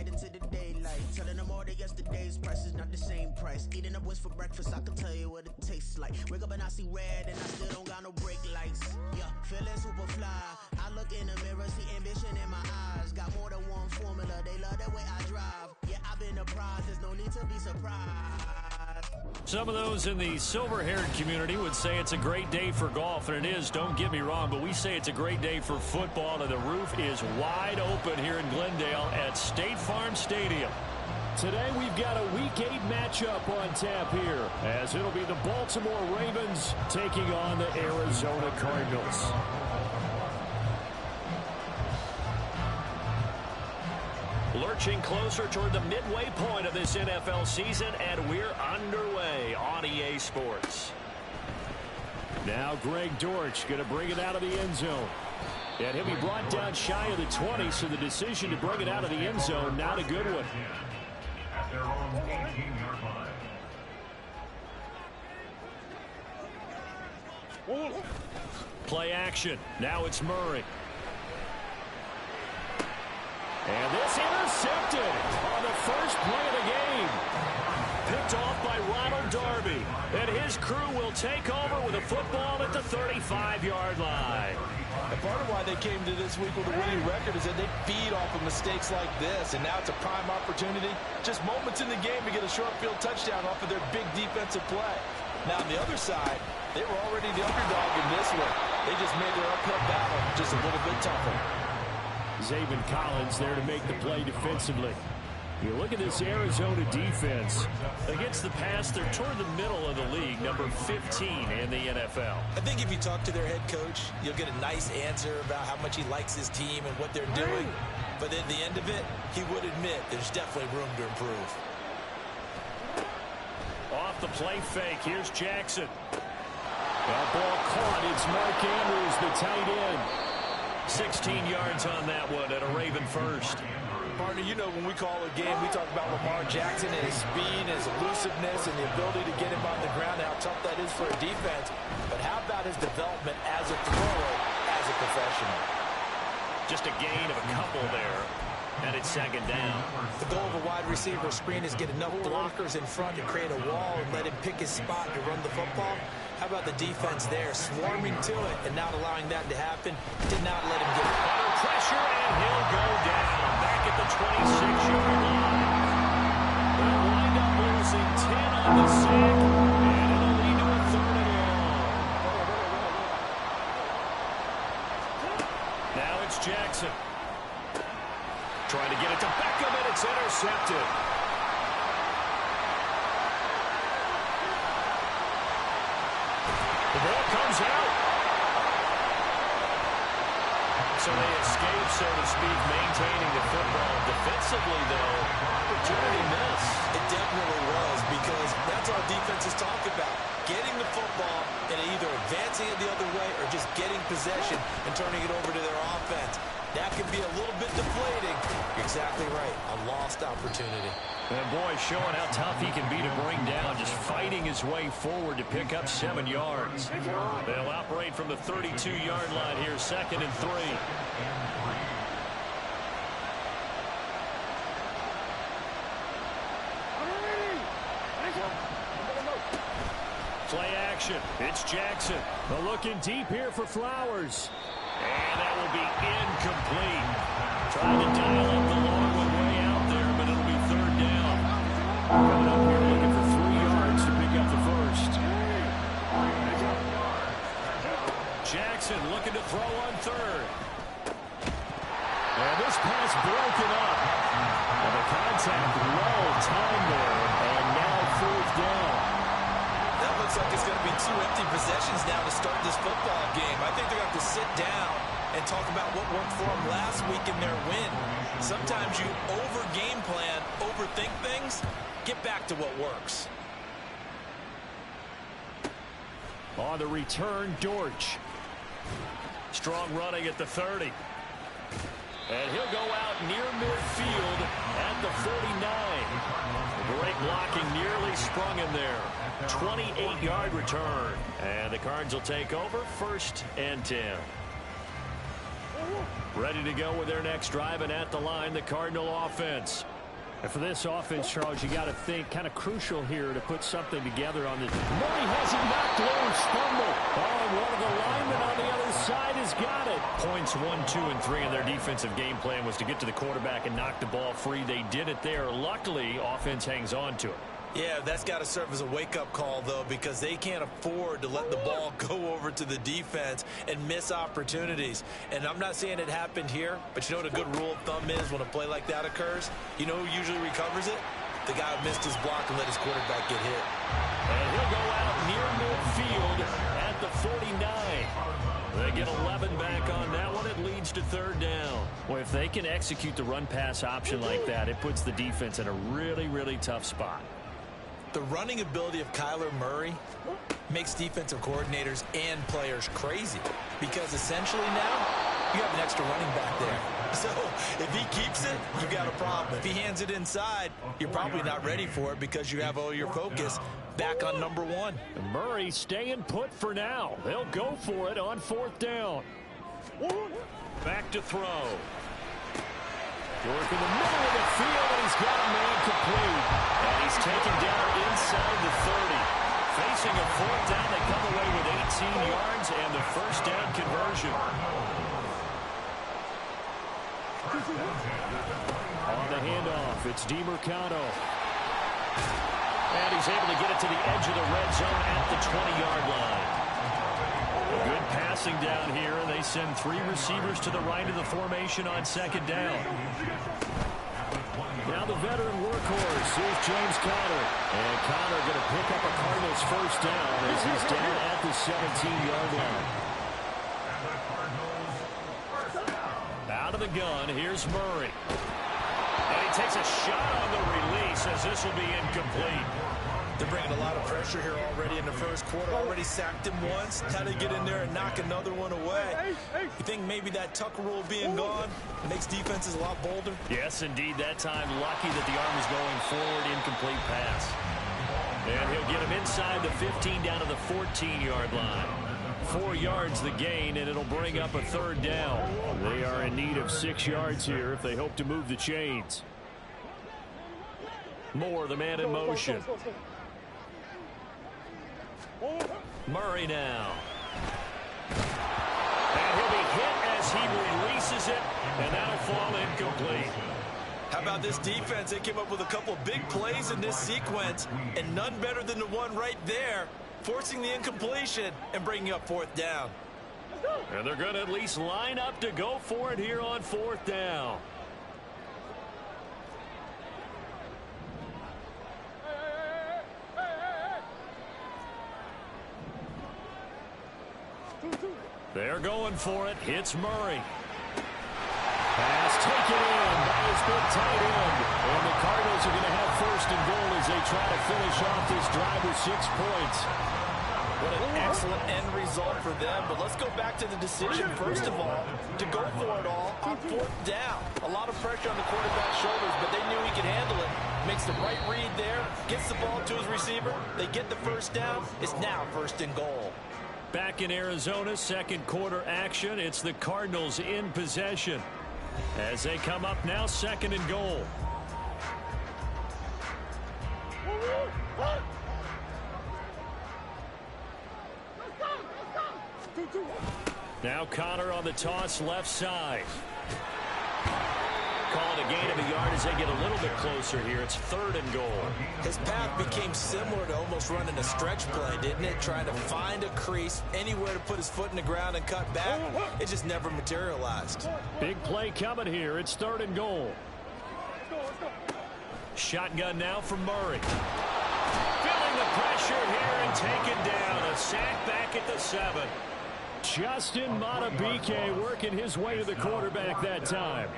night into the daylight. Telling them all that yesterday's price is not the same price. Eating up what's for breakfast, I can tell you what it tastes like. Wake up and I see red and I still don't got no brake lights. Yeah, feeling super fly. I look in the mirror, see ambition in my eyes. Got more than one formula, they love the way I drive. Yeah, I've been a prize, there's no need to be surprised. Some of those in the silver-haired community would say it's a great day for golf, and it is, don't get me wrong, but we say it's a great day for football, and the roof is wide open here in Glendale at State Farm Stadium. Today we've got a Week 8 matchup on tap here, as it'll be the Baltimore Ravens taking on the Arizona Cardinals. Lurching closer toward the midway point of this NFL season, and we're underway on EA Sports. Now Greg Dortch going to bring it out of the end zone. And he'll be brought down shy of the 20, so the decision to bring it out of the end zone, not a good one. At their own 18-yard line. Play action. Now it's Murray. And this intercepted on the first play of the game. Picked off by Ronald Darby. And his crew will take over with a football at the 35-yard line. And part of why they came to this week with a winning record is that they feed off of mistakes like this. And now it's a prime opportunity. Just moments in the game to get a short field touchdown off of their big defensive play. Now on the other side, they were already the underdog in this one. They just made their uphill battle just a little bit tougher. Zaven Collins there to make the play defensively. You look at this Arizona defense. Against the pass, they're toward the middle of the league, number 15 in the NFL. I think if you talk to their head coach, you'll get a nice answer about how much he likes his team and what they're doing. But at the end of it, he would admit there's definitely room to improve. Off the play fake, here's Jackson. That ball caught. It's Mark Andrews, the tight end. 16 yards on that one at a Raven first. Partner, you know when we call a game, we talk about Lamar Jackson and his speed, his elusiveness, and the ability to get him on the ground, and how tough that is for a defense. But how about his development as a thrower, as a professional? Just a gain of a couple there, and it's second down. The goal of a wide receiver screen is get enough blockers in front to create a wall and let him pick his spot to run the football. How about the defense there, swarming to it and not allowing that to happen? Did not let him get it. Under pressure, and he'll go down back at the 26-yard line. They'll wind up losing 10 on the sack, and it'll lead to a third and long. Now it's Jackson. Trying to get it to Beckham, and it's intercepted. The ball comes out. So they escape, so to speak, maintaining the football. Defensively, though, opportunity miss. It definitely was, because that's all defenses talk about. Getting the football and either advancing it the other way or just getting possession and turning it over to their offense. That can be a little bit deflating. You're exactly right. A lost opportunity. And boy, showing how tough he can be to bring down, just fighting his way forward to pick up 7 yards. They'll operate from the 32-yard line here, 2nd and 3. Play action. It's Jackson. But looking deep here for Flowers. And that will be incomplete. Trying to dial up the long one way out there, but it'll be third down. Coming up here looking for 3 yards to pick up the first. Jackson looking to throw on third. And this pass broken up. And the contact well timed there. And now 4th down. That looks like it's going to be 2 empty possessions now to start this football game. I think they're going to have to sit down and talk about what worked for them last week in their win. Sometimes you over-game plan, overthink things, get back to what works. On the return, Dortch. Strong running at the 30. And he'll go out near midfield at the 49. Great blocking, nearly sprung him there. 28-yard return. And the Cards will take over, 1st and 10. Ready to go with their next drive, and at the line, the Cardinal offense. And for this offense, Charles, you got to think kind of crucial here to put something together on this. Murray has it knocked loose, fumble. Oh, and one of the linemen on the other side has got it. Points 1, 2, and 3 in their defensive game plan was to get to the quarterback and knock the ball free. They did it there. Luckily, offense hangs on to it. Yeah, that's got to serve as a wake-up call, though, because they can't afford to let the ball go over to the defense and miss opportunities. And I'm not saying it happened here, but you know what a good rule of thumb is when a play like that occurs? You know who usually recovers it? The guy who missed his block and let his quarterback get hit. And he'll go out near midfield at the 49. They get 11 back on that one. It leads to third down. Well, if they can execute the run-pass option like that, it puts the defense in a really, really tough spot. The running ability of Kyler Murray makes defensive coordinators and players crazy because essentially now you have an extra running back there. So if he keeps it, you've got a problem. If he hands it inside, you're probably not ready for it because you have all your focus back on number one. Murray staying put for now. They'll go for it on fourth down. Back to throw. Work in the middle of the field, and he's got a man complete. And he's taken down inside the 30. Facing a fourth down, they come away with 18 yards and the first down conversion. On the handoff, it's DiMercado. And he's able to get it to the edge of the red zone at the 20-yard line. Good passing down here, and they send 3 receivers to the right of the formation on second down. Now the veteran workhorse, here's James Conner. And Conner going to pick up a Cardinals first down as he's down at the 17-yard line. Out of the gun, here's Murray. And he takes a shot on the release as this will be incomplete. They're bringing a lot of pressure here already in the first quarter. Already sacked him once. How to get in there and knock another one away. You think maybe that tuck rule being gone makes defenses a lot bolder? Yes, indeed. That time, lucky that the arm is going forward. Incomplete pass. And he'll get him inside the 15 down to the 14-yard line. 4 yards the gain, and it'll bring up a third down. They are in need of 6 yards here if they hope to move the chains. Moore, the man in motion. Murray now. And he'll be hit as he releases it, and that'll fall incomplete. How about this defense? They came up with a couple big plays in this sequence, and none better than the one right there, forcing the incompletion and bringing up fourth down. And they're going to at least line up to go for it here on fourth down. They're going for it. Hits Murray. Pass taken in by his big tight end. And the Cardinals are going to have first and goal as they try to finish off this drive with 6 points. What an excellent end result for them. But let's go back to the decision, first of all, to go for it all on fourth down. A lot of pressure on the quarterback's shoulders, but they knew he could handle it. Makes the right read there, gets the ball to his receiver. They get the first down. It's now first and goal. Back in Arizona, second quarter action. It's the Cardinals in possession as they come up now second and goal. Now Conner on the toss left side. Call it a gain of a yard as they get a little bit closer here. It's third and goal. His path became similar to almost running a stretch play, didn't it? Trying to find a crease, anywhere to put his foot in the ground and cut back. It just never materialized. Big play coming here. It's third and goal. Shotgun now from Murray. Feeling the pressure here and taken down. A sack back at the 7. Justin Madubuike working his way to the quarterback that time.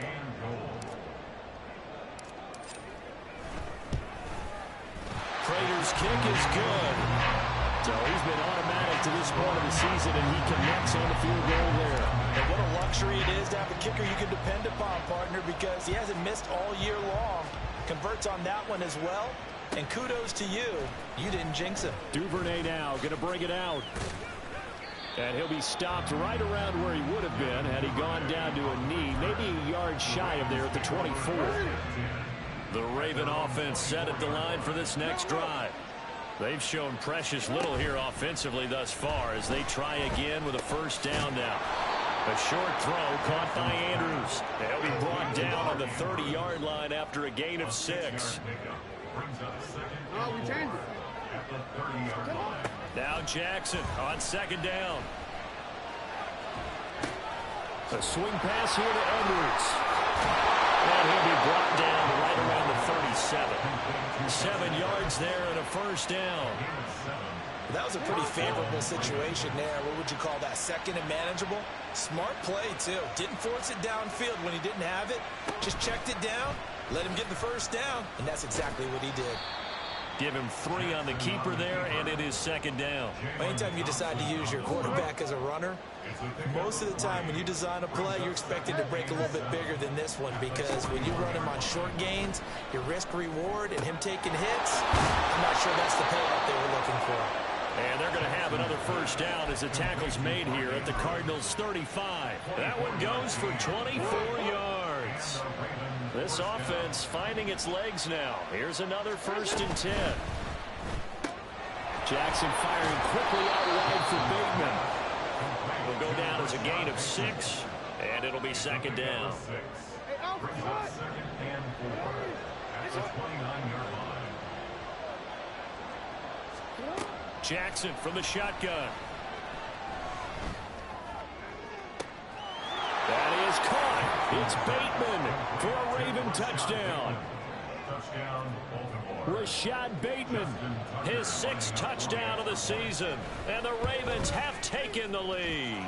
Prater's kick is good. So he's been automatic to this point of the season, and he connects on the field goal there. And what a luxury it is to have a kicker you can depend upon, partner, because he hasn't missed all year long. Converts on that one as well. And kudos to you. You didn't jinx him. Duvernay now going to bring it out. And he'll be stopped right around where he would have been had he gone down to a knee, maybe a yard shy of there at the 24. The Raven offense set at the line for this next drive. They've shown precious little here offensively thus far as they try again with a first down now. A short throw caught by Andrews. They'll be brought down on the 30-yard line after a gain of 6. Now Jackson on second down. A swing pass here to Edwards. And he'll be brought down right around the 37. 7 yards there and a first down. That was a pretty favorable situation there. What would you call that? Second and manageable? Smart play, too. Didn't force it downfield when he didn't have it. Just checked it down, let him get the first down, and that's exactly what he did. Give him 3 on the keeper there, and it is second down. Anytime you decide to use your quarterback as a runner, most of the time when you design a play, you're expected to break a little bit bigger than this one, because when you run him on short gains, your risk-reward and him taking hits, I'm not sure that's the payout they were looking for. And they're going to have another first down as the tackle's made here at the Cardinals' 35. That one goes for 24 yards. This offense finding its legs now. Here's another 1st and 10. Jackson firing quickly out wide for Bateman. Will go down as a gain of 6, and it'll be second down. Jackson from the shotgun. That is caught. It's Bateman for a Raven touchdown. Rashad Bateman, his 6th touchdown of the season. And the Ravens have taken the lead.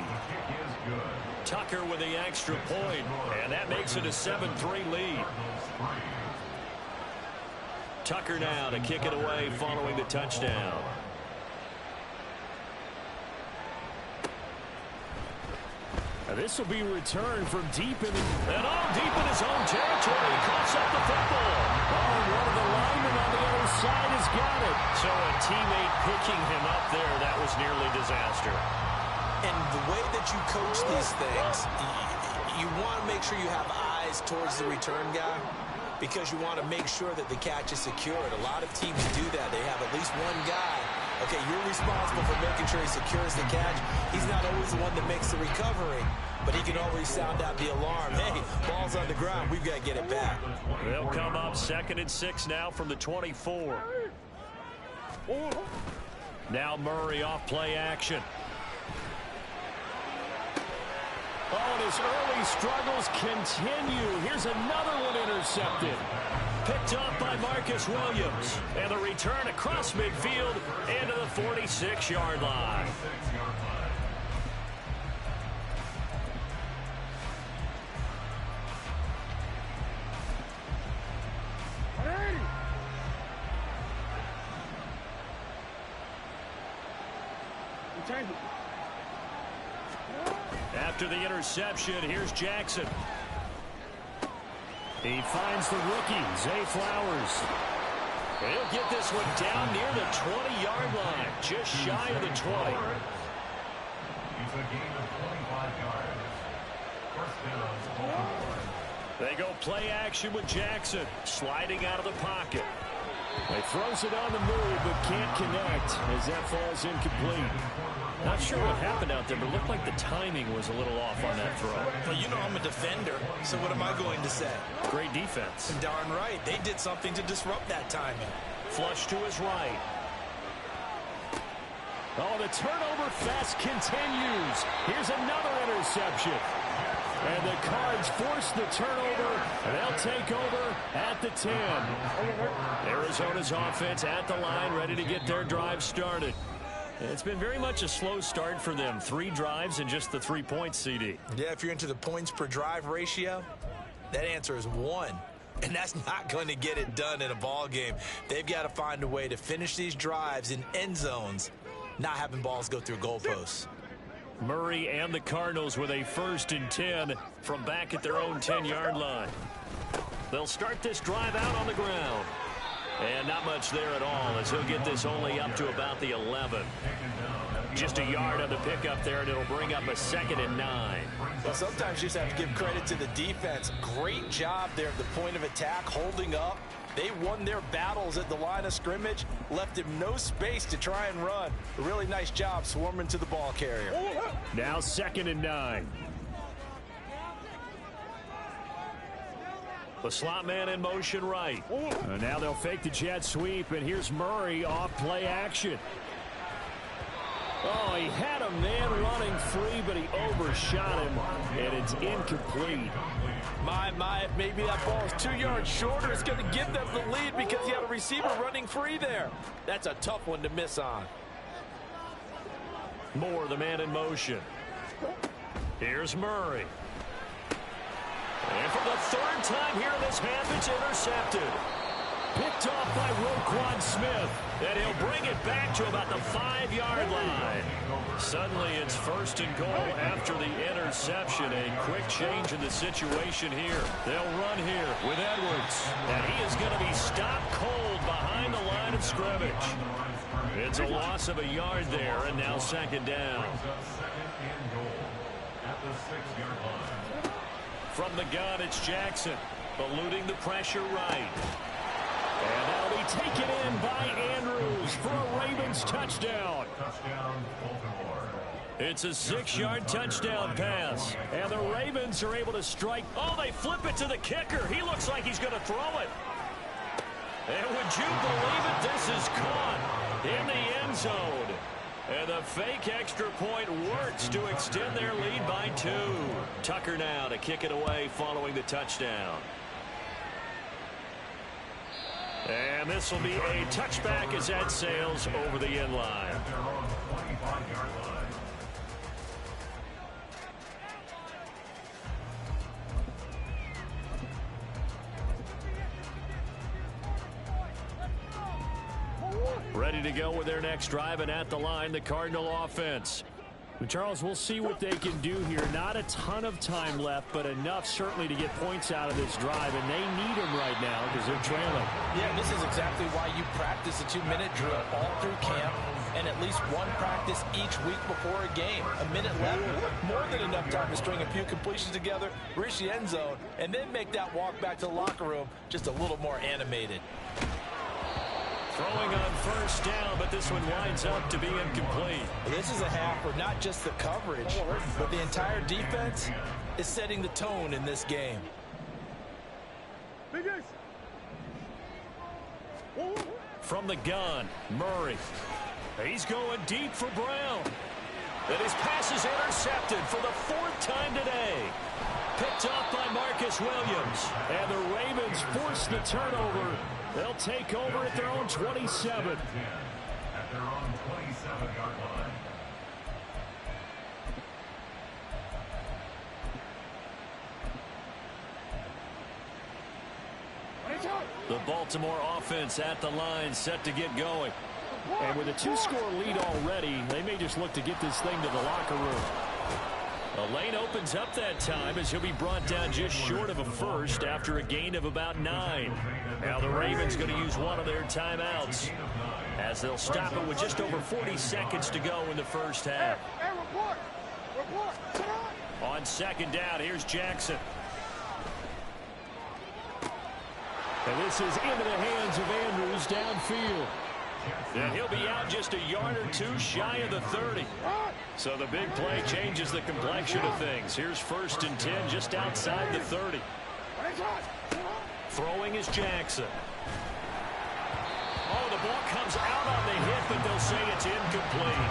Tucker with the extra point, and that makes it a 7-3 lead. Tucker now to kick it away following the touchdown. This will be returned from deep in the... And all deep in his own territory. He coughs up the football. Oh, one of the linemen on the other side has got it. So a teammate picking him up there, that was nearly disaster. And the way that you coach these things, you want to make sure you have eyes towards the return guy, because you want to make sure that the catch is secured. A lot of teams do that. They have at least one guy. Okay, you're responsible for making sure he secures the catch. He's not always the one that makes the recovery, but he can always sound out the alarm. Hey, ball's on the ground. We've got to get it back. They'll come up 2nd and 6 now from the 24. Now Murray off play action. Oh, and his early struggles continue. Here's another one intercepted. Picked up by Marcus Williams. And the return across midfield into the 46-yard line. After the interception, here's Jackson. He finds the rookie, Zay Flowers. He'll get this one down near the 20-yard line, just shy of the 20. It's a gain of 25 yards. First down, They go play action with Jackson, sliding out of the pocket. He throws it on the move, but can't connect as that falls incomplete. Not sure what happened out there, but it looked like the timing was a little off on that throw. Well, you know I'm a defender, so what am I going to say? Great defense. Darn right. They did something to disrupt that timing. Flush to his right. Oh, the turnover fest continues. Here's another interception. And the Cards force the turnover, and they'll take over at the 10. Arizona's offense at the line, ready to get their drive started. It's been very much a slow start for them. 3 drives and just the 3 points, CD. Yeah, if you're into the points per drive ratio, that answer is 1. And that's not going to get it done in a ball game. They've got to find a way to finish these drives in end zones, not having balls go through goalposts. Murray and the Cardinals with a 1st and 10 from back at their own 10-yard line. They'll start this drive out on the ground. And not much there at all as he'll get this only up to about the 11. Just a yard on the pickup there, and it'll bring up a 2nd and 9. Well, sometimes you just have to give credit to the defense. Great job there at the point of attack, holding up. They won their battles at the line of scrimmage, left him no space to try and run. A really nice job swarming to the ball carrier. Now 2nd and 9. The slot man in motion right. Now they'll fake the jet sweep, and here's Murray off play action. Oh, he had a man running free, but he overshot him, and it's incomplete. My, maybe that ball is 2 yards shorter. It's going to give them the lead because he had a receiver running free there. That's a tough one to miss on. Moore, the man in motion. Here's Murray. And for the 3rd time here in this half, it's intercepted. Picked off by Roquan Smith. And he'll bring it back to about the 5-yard line. Suddenly it's 1st and goal after the interception. A quick change in the situation here. They'll run here with Edwards. And he is going to be stopped cold behind the line of scrimmage. It's a loss of a yard there, and now 2nd down. From the gun, it's Jackson. Eluding the pressure right. And that'll be taken in by Andrews for a Ravens touchdown. It's a 6-yard touchdown pass. And the Ravens are able to strike. Oh, they flip it to the kicker. He looks like he's going to throw it. And would you believe it? This is caught in the end zone. And the fake extra point works to extend their lead by 2. Tucker now to kick it away following the touchdown. And this will be a touchback as that sails over the end line. Ready to go with their next drive, and at the line, the Cardinal offense. But Charles, we'll see what they can do here. Not a ton of time left, but enough certainly to get points out of this drive, and they need them right now because they're trailing. Yeah, this is exactly why you practice a 2-minute drill all through camp and at least one practice each week before a game. A minute left, more than enough time to string a few completions together, reach the end zone, and then make that walk back to the locker room just a little more animated. Throwing on 1st down, but this one winds up to be incomplete. This is a half where not just the coverage, but the entire defense is setting the tone in this game. From the gun, Murray. He's going deep for Brown. And his pass is intercepted for the 4th time today. Picked off by Marcus Williams. And the Ravens force the turnover. They'll take over at their own 27. At their own 27-yard line. The Baltimore offense at the line, set to get going. And with a 2-score lead already, they may just look to get this thing to the locker room. A lane opens up that time as he'll be brought down just short of a first after a gain of about 9. Now the Ravens going to use one of their timeouts as they'll stop it with just over 40 seconds to go in the first half. On 2nd down, here's Jackson. And this is into the hands of Andrews downfield. And he'll be out just a yard or 2 shy of the 30. So the big play changes the complexion of things. Here's 1st and 10 just outside the 30. Throwing is Jackson. Oh, the ball comes out on the hit, but they'll say it's incomplete.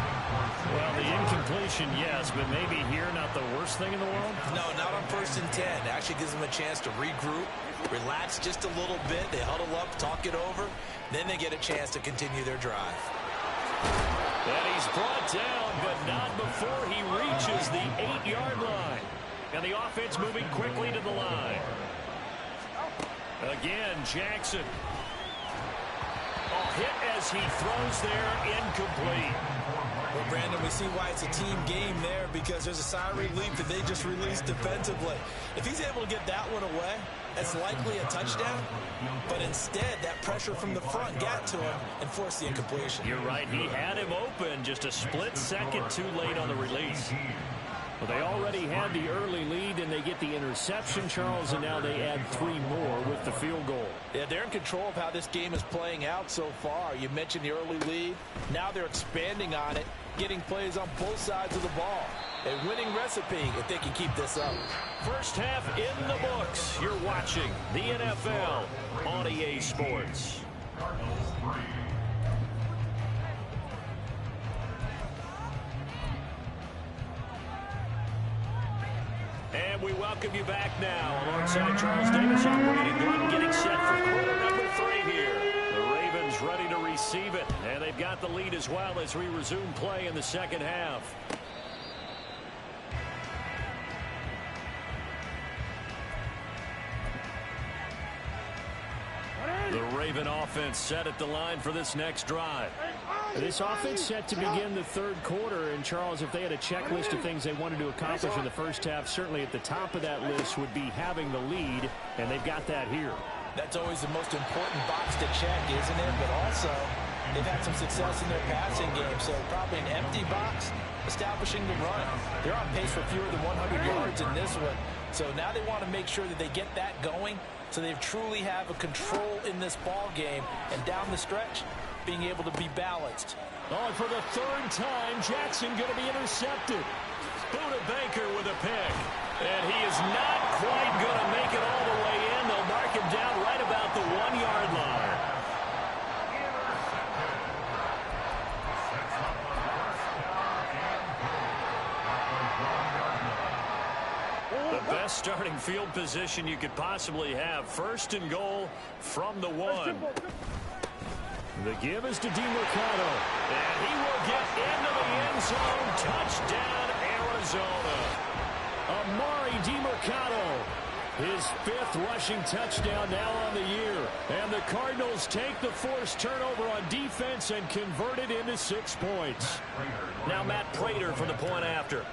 Well, the incompletion, yes, but maybe here not the worst thing in the world? No, not on 1st and 10. It actually gives them a chance to regroup, relax just a little bit. They huddle up, talk it over. Then they get a chance to continue their drive. And he's brought down, but not before he reaches the 8-yard line. And the offense moving quickly to the line. Again, Jackson. Oh, hit as he throws there, incomplete. Well, Brandon, we see why it's a team game there because there's a sigh of relief that they just released defensively. If he's able to get that one away, as likely a touchdown, but instead that pressure from the front got to him and forced the incompletion. You're right. He had him open, just a split second too late on the release. Well, they already had the early lead, and they get the interception, Charles, and now they add 3 more with the field goal. Yeah, they're in control of how this game is playing out so far. You mentioned the early lead. Now they're expanding on it, getting plays on both sides of the ball. A winning recipe if they can keep this up. First half in the books. You're watching the NFL on EA Sports. Cardinals 3. And we welcome you back now alongside Charles Davis on Brady Glenn, getting set for quarter number 3 here. The Ravens ready to receive it, and they've got the lead as well as we resume play in the second half. The Raven offense set at the line for this next drive. This offense set to begin the third quarter, and Charles, if they had a checklist of things they wanted to accomplish in the first half, certainly at the top of that list would be having the lead, and they've got that here. That's always the most important box to check, isn't it? But also, they've had some success in their passing game, so probably an empty box establishing the run. They're on pace for fewer than 100 yards in this one, so now they want to make sure that they get that going so they truly have a control in this ball game, and down the stretch, being able to be balanced. Oh, and for the third time, Jackson going to be intercepted. Buda Baker with a pick. And he is not quite going to make it all the way in. They'll mark him down right about the 1-yard line. The best starting field position you could possibly have. First and goal from the 1. The give is to DeMercado. And he will get into the end zone. Touchdown, Arizona. Amari DeMercado, his 5th rushing touchdown now on the year. And the Cardinals take the forced turnover on defense and convert it into 6 points. Now Matt Prater for the point after.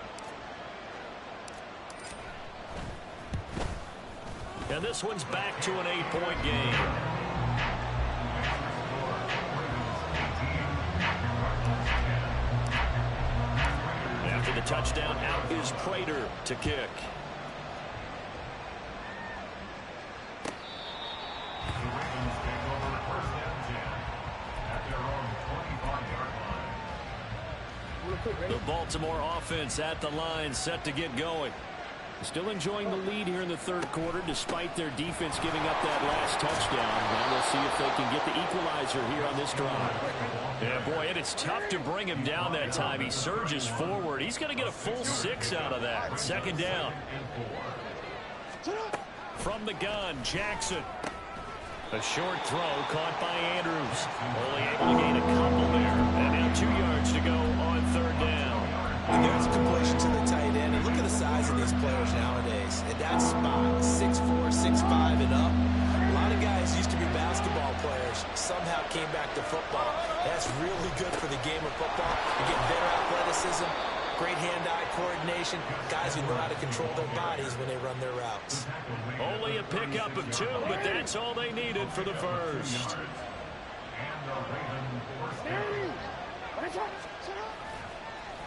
And this one's back to an 8-point game. After the touchdown, out is Prater to kick. The Ravens take over first and 10 at their own 25-yard line. The Baltimore offense at the line, set to get going. Still enjoying the lead here in the third quarter, despite their defense giving up that last touchdown. Now we'll see if they can get the equalizer here on this drive. Yeah, boy, and it's tough to bring him down that time. He surges forward. He's going to get a full 6 out of that. Second down. From the gun, Jackson. A short throw caught by Andrews. Only able to gain a couple there. And now 2 yards to go on third down. And there's a completion to the tight end. And look at the size of these players nowadays. At that spot, 6'4", 6'5", and up. A lot of guys used to be basketball players. Somehow came back to football. That's really good for the game of football. You get better athleticism, great hand-eye coordination. Guys who know how to control their bodies when they run their routes. Only a pickup of 2, but that's all they needed for the first. And the Ravens force down.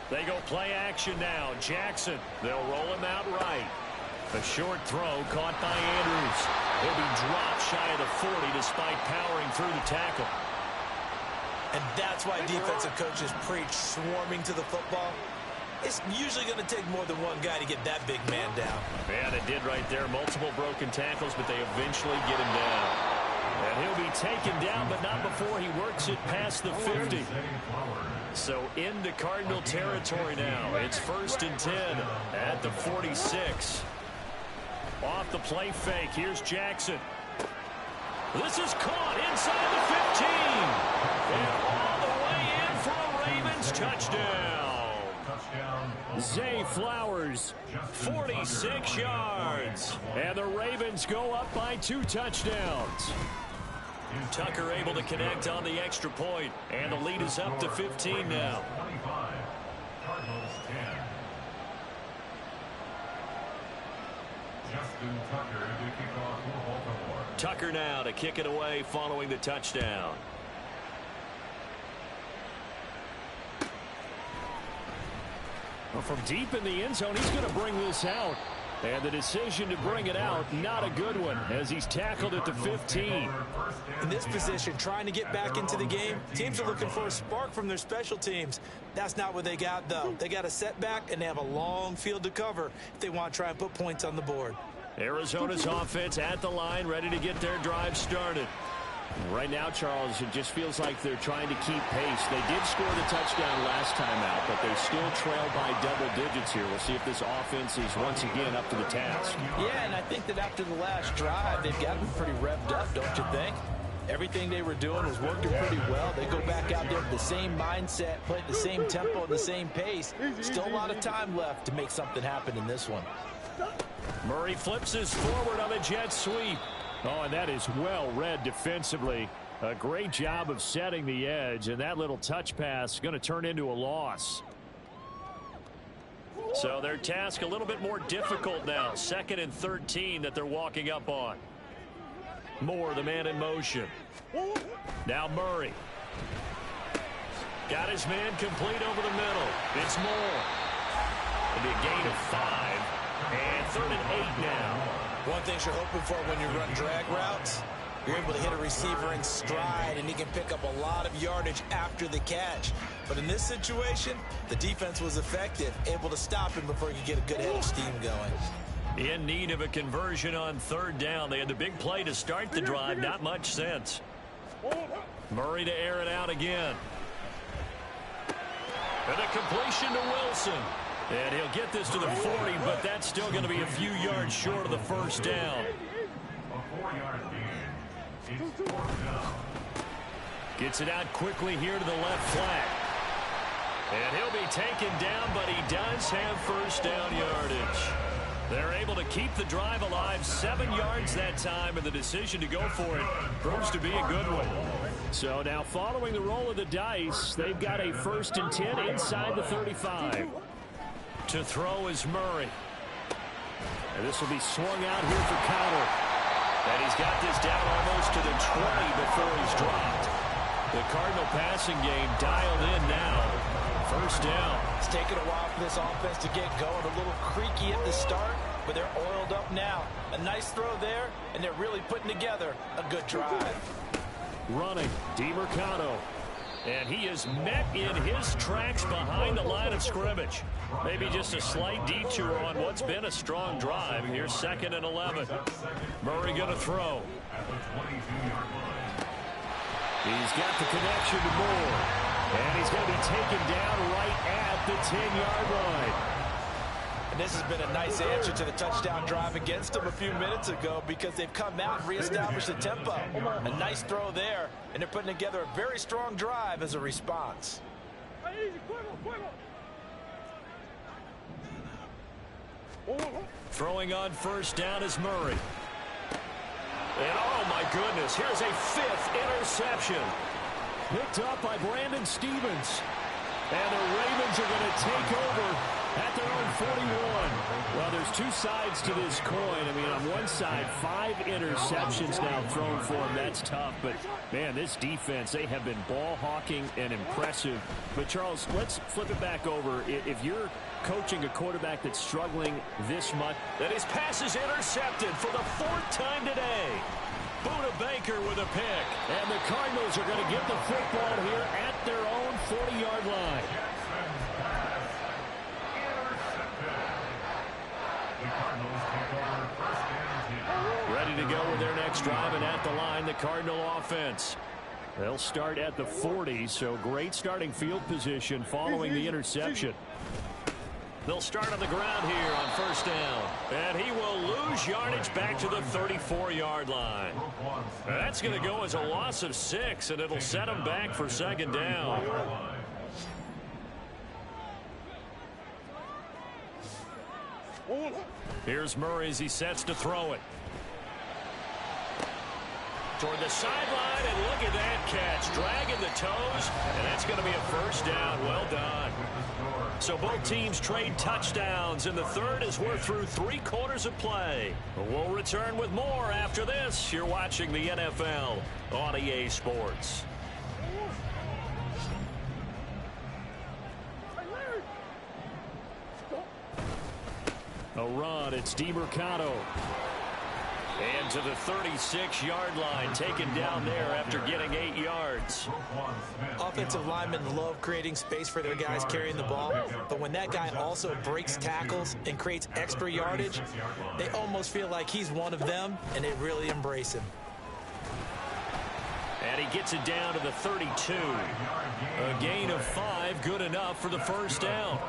They go play action now. Jackson, they'll roll him out right. A short throw caught by Andrews. He'll be dropped shy of the 40 despite powering through the tackle. And that's why defensive coaches preach swarming to the football. It's usually going to take more than one guy to get that big man down. Yeah, they did right there. Multiple broken tackles, but they eventually get him down. And he'll be taken down, but not before he works it past the 50. So into Cardinal territory now. It's 1st and 10 at the 46. Off the play fake. Here's Jackson. This is caught inside the 15. And all the way in for a Ravens touchdown. Zay Flowers, 46 yards. and the Ravens go up by 2 touchdowns. Tucker able to connect on the extra point, and the lead is up to 15 now. 25. Cardinals 10. Justin Tucker now to kick it away following the touchdown. Well, from deep in the end zone, he's going to bring this out. And the decision to bring it out, not a good one, as he's tackled at the 15. In this position, trying to get back into the game, teams are looking for a spark from their special teams. That's not what they got, though. They got a setback, and they have a long field to cover if they want to try and put points on the board. Arizona's offense at the line, ready to get their drive started. Right now, Charles, it just feels like they're trying to keep pace. They did score the touchdown last time out, but they still trail by double digits here. We'll see if this offense is once again up to the task. Yeah, and I think that after the last drive, they've got them pretty revved up, don't you think? Everything they were doing was working pretty well. They go back out there with the same mindset, playing the same tempo, the same pace. Still a lot of time left to make something happen in this one. Murray flips his forward on a jet sweep. Oh, and that is well read defensively. A great job of setting the edge, and that little touch pass is going to turn into a loss. So their task a little bit more difficult now. 2nd and 13 that they're walking up on. Moore, the man in motion. Now Murray. Got his man complete over the middle. It's Moore. It'll be a gain of 5. And 3rd and 8 now. One thing you're hoping for when you run drag routes, you're able to hit a receiver in stride, and he can pick up a lot of yardage after the catch. But in this situation, the defense was effective, able to stop him before he could get a good head of steam going. In need of a conversion on 3rd down. They had the big play to start the drive. Not much sense. Murray to air it out again. And a completion to Wilson. And he'll get this to the 40, but that's still going to be a few yards short of the 1st down. Gets it out quickly here to the left flat. And he'll be taken down, but he does have 1st down yardage. They're able to keep the drive alive, 7 yards that time, and the decision to go for it proves to be a good one. So now following the roll of the dice, they've got a 1st and 10 inside the 35. To throw is Murray. And this will be swung out here for Cowder. And he's got this down almost to the 20 before he's dropped. The Cardinal passing game dialed in now. 1st down. It's taken a while for this offense to get going. A little creaky at the start, but they're oiled up now. A nice throw there, and they're really putting together a good drive. Running, DiMercado. And he is met in his tracks behind the line of scrimmage. Maybe just a slight detour on what's been a strong drive. Here's 2nd and 11. Murray going to throw. He's got the connection to Moore. And he's going to be taken down right at the 10-yard line. And this has been a nice answer to the touchdown drive against them a few minutes ago, because they've come out and reestablished the tempo. A nice throw there, and they're putting together a very strong drive as a response. Throwing on 1st down is Murray. And oh my goodness, here's a 5th interception. Picked up by Brandon Stevens. And the Ravens are going to take over at their own 41. Well, there's 2 sides to this coin. I mean, on one side, 5 interceptions now thrown for him. That's tough. But, man, this defense, they have been ball hawking and impressive. But, Charles, let's flip it back over. If you're coaching a quarterback that's struggling this much. That his pass is intercepted for the 4th time today. Buda Baker with a pick. And the Cardinals are going to get the football here at their own 40-yard line. Ready to go with their next drive, and at the line, the Cardinal offense. They'll start at the 40, so great starting field position following the interception. They'll start on the ground here on 1st down. And he will lose yardage back to the 34-yard line. That's going to go as a loss of 6, and it'll set him back for 2nd down. Here's Murray as he sets to throw it. Toward the sideline, and look at that catch. Dragging the toes, and that's going to be a 1st down. Well done. So both teams trade touchdowns, and the third as we're through 3 quarters of play. We'll return with more after this. You're watching the NFL on EA Sports. A run, it's DeMercado. And to the 36-yard line, taken down there after getting 8 yards. Offensive linemen love creating space for their guys carrying the ball, but when that guy also breaks tackles and creates extra yardage, they almost feel like he's one of them, and they really embrace him. And he gets it down to the 32. A gain of 5, good enough for the first down.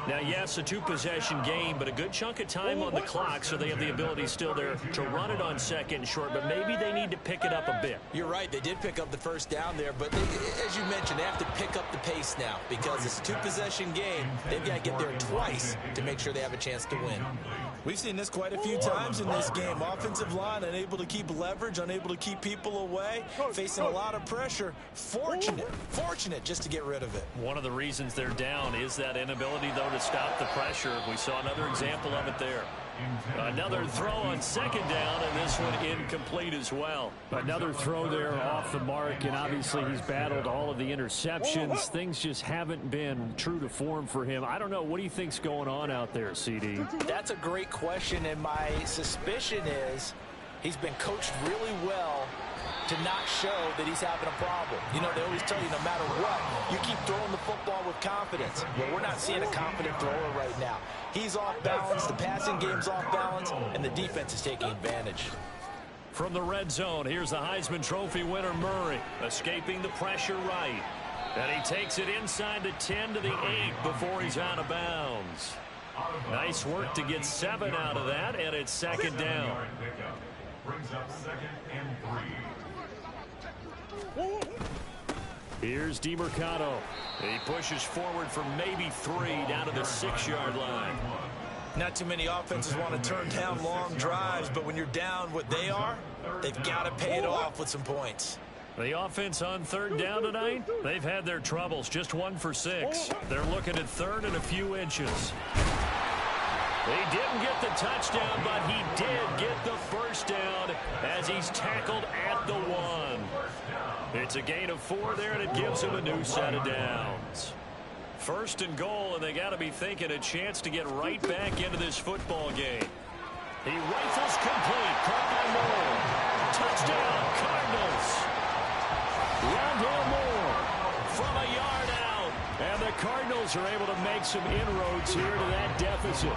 Now, yes, a 2-possession game, but a good chunk of time on the clock, so they have the ability still there to run it on second and short, but maybe they need to pick it up a bit. You're right. They did pick up the first down there, but as you mentioned, they have to pick up the pace now because it's a 2-possession game. They've got to get there twice to make sure they have a chance to win. We've seen this quite a few times in this game. Offensive line unable to keep leverage, unable to keep people away, facing a lot of pressure. Fortunate just to get rid of it. One of the reasons they're down is that inability, though, to stop the pressure. We saw another example of it there. Another throw on second down, and this one incomplete as well. Another throw there off the mark, and obviously he's battled all of the interceptions. Things just haven't been true to form for him. I don't know. What do you think's going on out there, CD? That's a great question, and my suspicion is he's been coached really well to not show that he's having a problem. You know, they always tell you no matter what, you keep throwing the football with confidence. Well, we're not seeing a confident thrower right now. He's off balance, the passing game's off balance, and the defense is taking advantage. From the red zone, here's the Heisman Trophy winner Murray, escaping the pressure right. And he takes it inside the 10 to the 8 before he's out of bounds. Nice work to get 7 out of that, and it's second down. Brings up 2nd and 3. Here's DeMercado. He pushes forward for maybe 3 down to the 6-yard line. Not too many offenses want to turn down long drives, but when you're down what they are, they've got to pay it off with some points. The offense on third down tonight, they've had their troubles, just 1 for 6. They're looking at third and a few inches. He didn't get the touchdown, but he did get the first down as he's tackled at the 1. It's a gain of 4 there, and it gives him a new set of downs. First and goal, and they got to be thinking a chance to get right back into this football game. He rifles complete, caught by Moore. Touchdown, Cardinals. Rondale Moore from a yard out, and the Cardinals are able to make some inroads here to that deficit.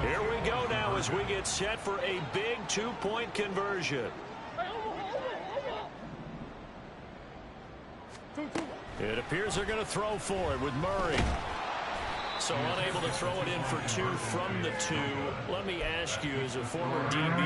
Here we go now as we get set for a big 2-point conversion. It appears they're going to throw for it with Murray. So unable to throw it in for 2 from the 2. Let me ask you, as a former DB,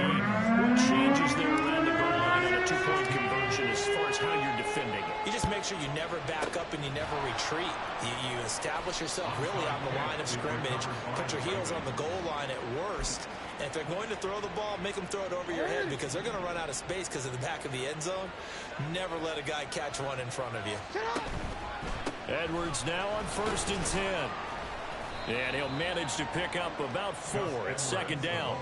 what changes there around the goal line on a 2-point conversion as far as how you're defending it? You just make sure you never back up and you never retreat. You establish yourself really on the line of scrimmage, put your heels on the goal line at worst. And if they're going to throw the ball, make them throw it over your head because they're going to run out of space because of the back of the end zone. Never let a guy catch one in front of you. Edwards now on 1st and 10. And he'll manage to pick up about 4. It's second down.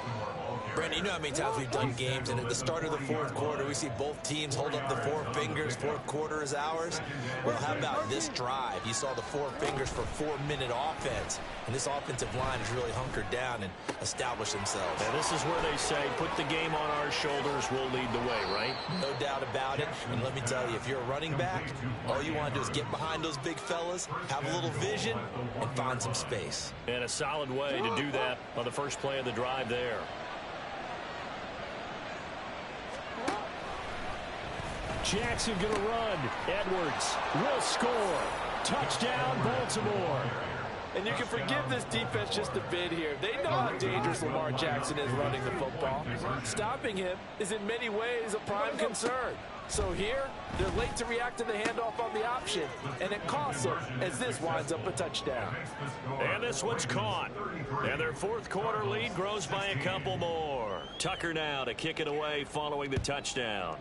Brandon, you know how many times we've done games, and at the start of the 4th quarter, we see both teams hold up the 4 fingers, 4th quarter is ours. Well, how about this drive? You saw the 4 fingers for 4-minute offense, and this offensive line has really hunkered down and established themselves. And this is where they say, put the game on our shoulders, we'll lead the way, right? No doubt about it, and let me tell you, if you're a running back, all you want to do is get behind those big fellas, have a little vision, and find some space. And a solid way to do that on the first play of the drive there. Jackson going to run. Edwards will score. Touchdown, Baltimore. And you can forgive this defense just a bit here. They know how dangerous Lamar Jackson is running the football. Stopping him is in many ways a prime concern. So here, they're late to react to the handoff on the option, and it costs them as this winds up a touchdown. And this one's caught. And their 4th quarter lead grows by a couple more. Tucker now to kick it away following the touchdown.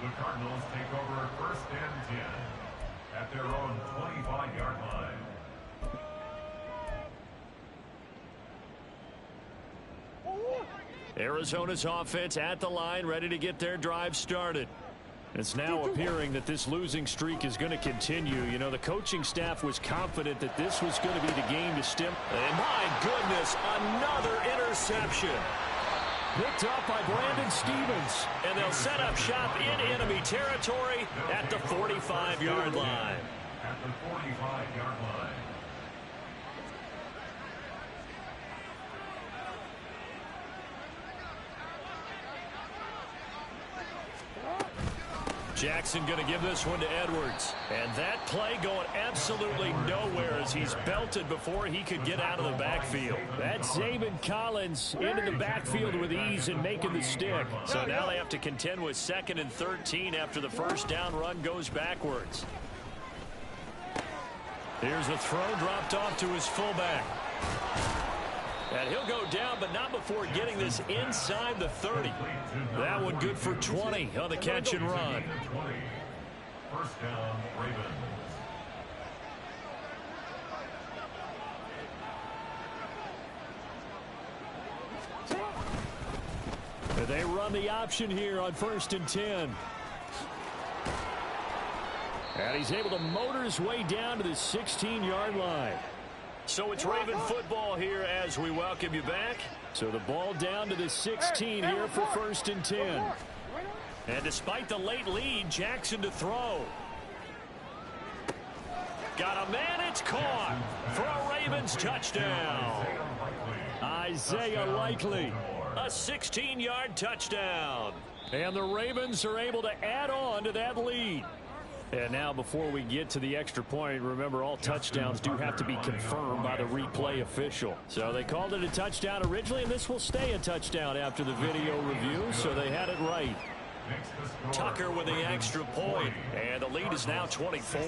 The Cardinals take over 1st and 10. at their own 25-yard line. Arizona's offense at the line, ready to get their drive started. It's now appearing that this losing streak is going to continue. You know, the coaching staff was confident that this was going to be the game to stem. And my goodness, another interception. Picked up by Brandon Stevens. And they'll set up shop in enemy territory at the 45-yard line. At the 45-yard line. Jackson going to give this one to Edwards. And that play going absolutely nowhere as he's belted before he could get out of the backfield. That's Zaven Collins into the backfield with ease and making the stick. So now they have to contend with 2nd and 13 after the first down run goes backwards. Here's a throw dropped off to his fullback. And he'll go down, but not before getting this inside the 30. That one good for 20 on the catch and run. First down, Ravens. They run the option here on 1st and 10. And he's able to motor his way down to the 16-yard line. So it's Raven football here as we welcome you back. So the ball down to the 16 here for 1st and 10. And despite the late lead, Jackson to throw. Got a man, it's caught for a Ravens touchdown. Isaiah Likely, a 16-yard touchdown. And the Ravens are able to add on to that lead. And now before we get to the extra point, remember all touchdowns do have to be confirmed by the replay official. So they called it a touchdown originally, and this will stay a touchdown after the video review, so they had it right. Tucker with the extra point, and the lead is now 24.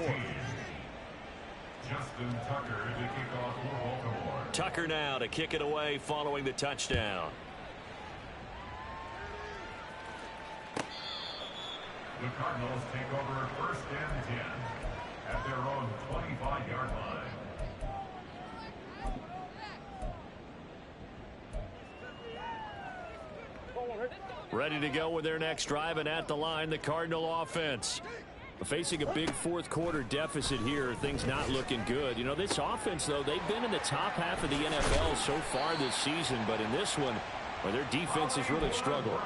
Justin Tucker to kick off for Baltimore. Tucker now to kick it away following the touchdown. The Cardinals take over 1st and 10 at their own 25-yard line. Ready to go with their next drive, and at the line, the Cardinal offense. Facing a big 4th quarter deficit here, things not looking good. You know, this offense, though, they've been in the top half of the NFL so far this season, but in this one, well, their defense has really struggled.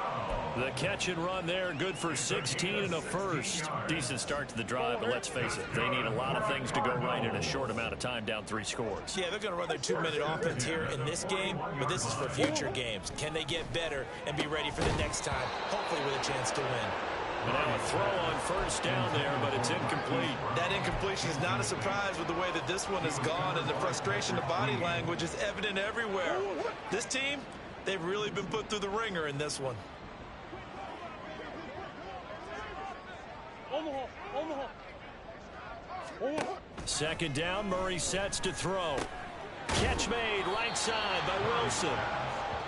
The catch and run there, good for 16 and a first. Decent start to the drive, but let's face it, they need a lot of things to go right in a short amount of time, down 3 scores. Yeah, they're going to run their 2-minute offense here in this game, but this is for future games. Can they get better and be ready for the next time, hopefully with a chance to win? And now a throw on 1st down there, but it's incomplete. That incompletion is not a surprise with the way that this one has gone, and the frustration, the body language is evident everywhere. This team, they've really been put through the ringer in this one. Second down, Murray sets to throw. Catch made right side by Wilson.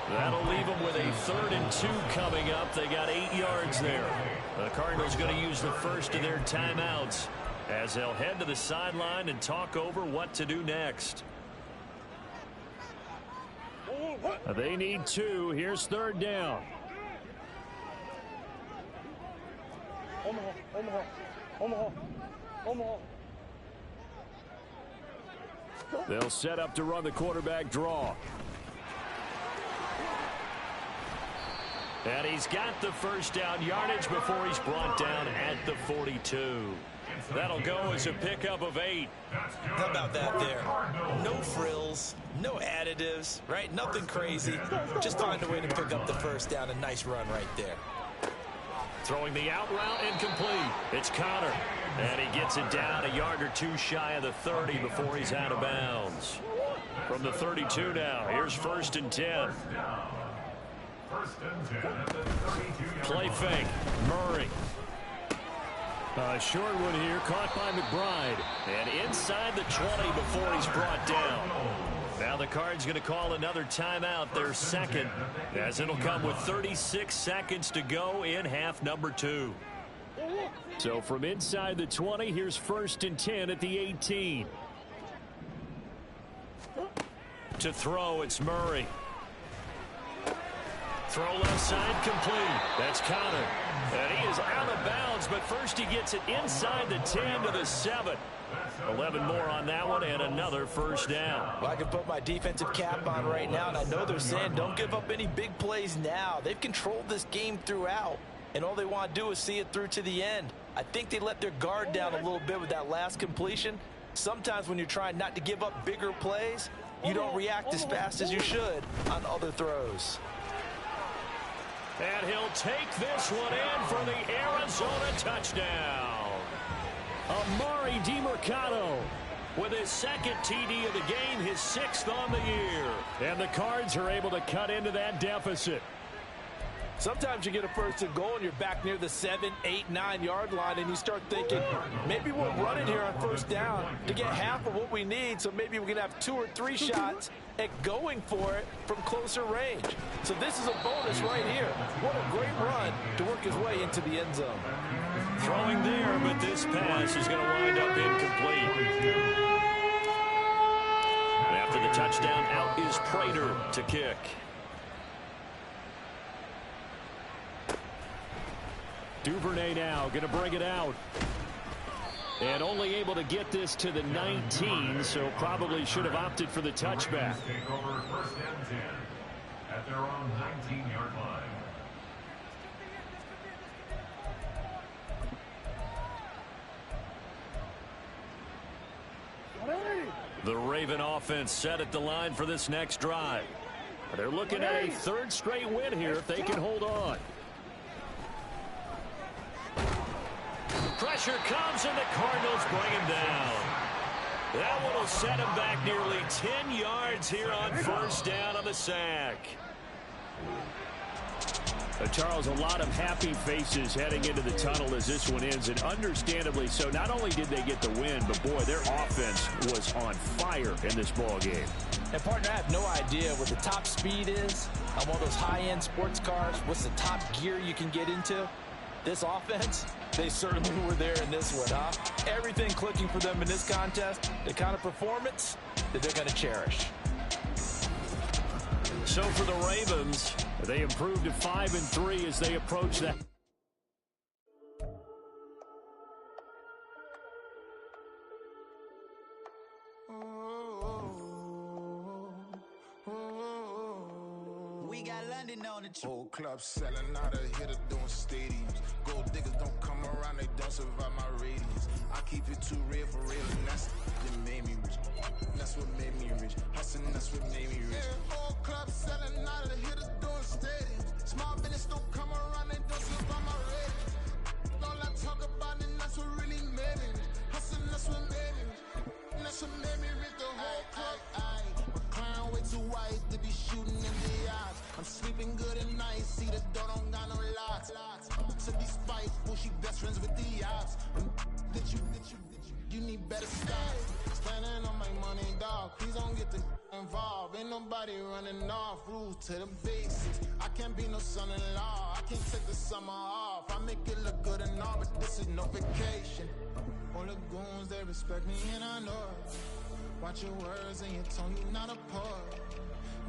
That'll leave them with a 3rd and 2 coming up. They got 8 yards there. The Cardinals going to use the first of their timeouts as they'll head to the sideline and talk over what to do next. They need 2. Here's 3rd down. They'll set up to run the quarterback draw. And he's got the first down yardage before he's brought down at the 42. That'll go as a pickup of 8. How about that there? No frills, no additives, right? Nothing crazy. Just find a way to pick up the first down. A nice run right there. Throwing the out route incomplete. It's Connor. And he gets it down a yard or 2 shy of the 30 before he's out of bounds. From the 32 now, here's 1st and 10. Play fake. Murray. A short one here, caught by McBride. And inside the 20 before he's brought down. Now the Cards going to call another timeout, their 2nd, as it'll come with 36 seconds to go in half number 2. So from inside the 20, here's 1st and 10 at the 18. To throw, it's Murray. Throw left side, complete. That's counted. And he is out of bounds, but first he gets it inside the 10 to the 7. 11 more on that one and another first down. Well, I can put my defensive cap on right now, and I know they're saying don't give up any big plays now. They've controlled this game throughout, and all they want to do is see it through to the end. I think they let their guard down a little bit with that last completion. Sometimes when you're trying not to give up bigger plays, you don't react as fast as you should on other throws. And he'll take this one in for the Arizona touchdown. Amari DiMercato with his 2nd TD of the game, his 6th on the year. And the Cards are able to cut into that deficit. Sometimes you get a 1st and goal and you're back near the 7, 8, 9-yard line, and you start thinking, maybe we'll run it here on 1st down to get half of what we need, so maybe we can have 2 or 3 shots at going for it from closer range. So this is a bonus right here. What a great run to work his way into the end zone. Throwing there, but this pass is going to wind up incomplete. And after the touchdown, out is Prater to kick. Duvernay now going to bring it out. And only able to get this to the 19, so probably should have opted for the touchback. Take over 1st and 10 at their own 19-yard line. The Raven offense set at the line for this next drive. They're looking at a 3rd straight win here if they can hold on. Pressure comes, and the Cardinals bring him down. That one will set him back nearly 10 yards here on 1st down on the sack. Charles, a lot of happy faces heading into the tunnel as this one ends, and understandably so. Not only did they get the win, but boy, their offense was on fire in this ball game. And partner, I have no idea what the top speed is on one of those high-end sports cars. What's the top gear you can get into? This offense, they certainly were there in this one, huh? Everything clicking for them in this contest, the kind of performance that they're going to cherish. So for the Ravens, they improved to 5-3 as they approach that. We got London on the trip. Whole club selling out of hitter doing stadiums. Gold diggers don't come around, they don't survive my radius. I keep it too real for real, and that's what made me rich. That's what made me rich. Hustling, that's what made me rich. Yeah, whole club selling out of hitters doing stadiums. Small business don't come around, they don't survive my radius. All I talk about it, that's what really made me rich. Hustling, that's what made me rich. That's what made me rich. The whole club. My client way too white to be shooting in the eyes. I'm sleeping good at night, see the door don't got no locks. To be spiteful, she best friends with the ops. You need better stop. Spending on my money, dog. Please don't get the involved. Ain't nobody running off. Rules to the basics. I can't be no son-in-law. I can't take the summer off. I make it look good and all, but this is no vacation. All the goons, they respect me and I know it. Watch your words and your tone, you not a poet.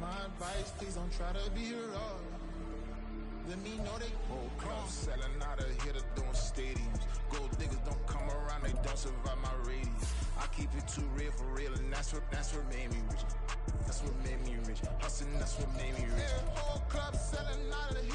My advice, please don't try to be heroic. Let me know they whole club selling out of hitter doing stadiums. Gold diggers don't come around, they don't survive my radius. I keep it too real for real, and that's what made me rich. That's what made me rich. Hustling, that's what made me rich. Yeah, whole club selling out of